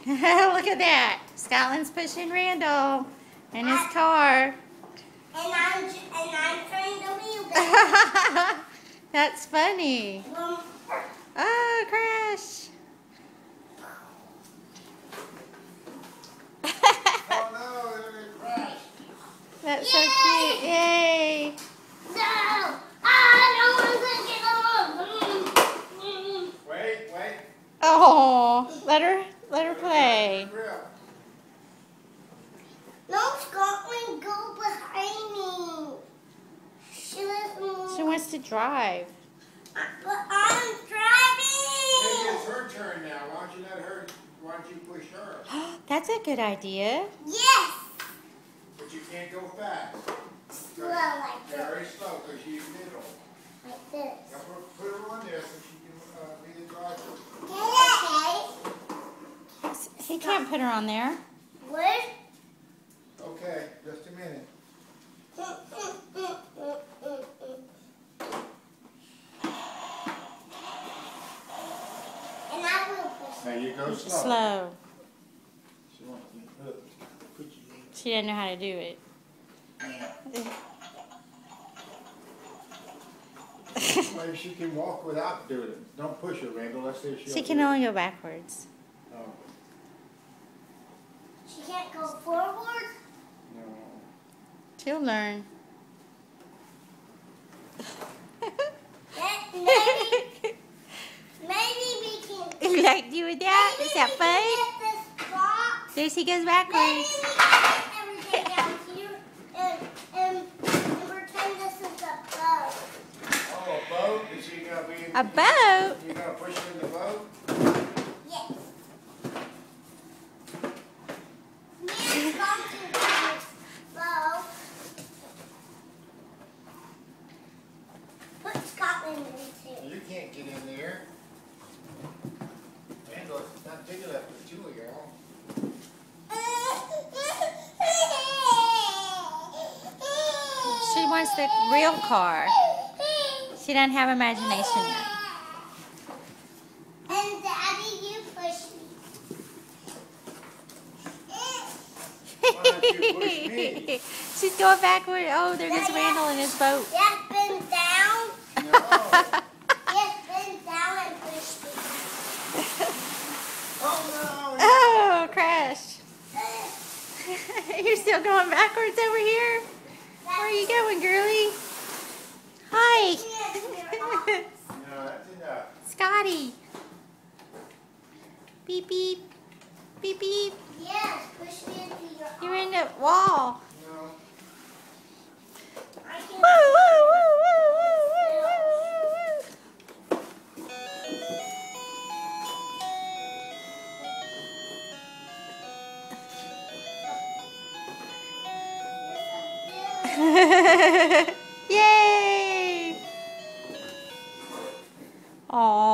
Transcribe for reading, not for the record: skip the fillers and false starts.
Look at that. Scotland's pushing Randall in his car. And I'm turning the wheel back. That's funny. Oh, crash. Oh no, it crashed. That's so cute. Yay. No! I don't want to get along. Wait. Oh, let her play. No, Scotland, go behind me. She wants to drive. But I'm driving. Maybe it's her turn now. Why don't you let her? Why don't you push her? That's a good idea. Yes. But you can't go fast. Slow like this. Very slow because she's middle. Like this. Now put her on there so she can be the driver. Okay. He can't put her on there. What? Okay, just a minute. And I will push. Now you go slow. Slow. She wants to put you in. She didn't know how to do it. Maybe she can walk without doing it. Don't push her, Randall. Let's see if she'll She can do it. only go backwards. Oh, She can't go forward. no. She'll learn. Maybe we can. You like doing that? Is that fun? Get this box. There she goes Maybe backwards. we can put everything down here and pretend this is a boat. Oh, a boat? Is she gonna be in? A boat? You gonna push her in the boat? Yes. Me and Scott can do this boat. Put Scotland in too. You can't get in there. Randall, it's not big enough for two of y'all. She wants the real car. She doesn't have imagination yet. And Daddy, you push me. Why don't you push me? She's going backward. Oh, there goes Daddy, Randall in his boat. Yes, bend down. No. Yes, bend down and push me. Oh no. Oh, crash. You're still going backwards over here? Where are you going, girlie? Hi. No, that's enough. Scotty. Beep, beep. Beep, beep. Yes, push me into your You're in arms. the wall. No. I Woo, can woo, woo, woo, woo, woo, woo, woo. Yay! Aww.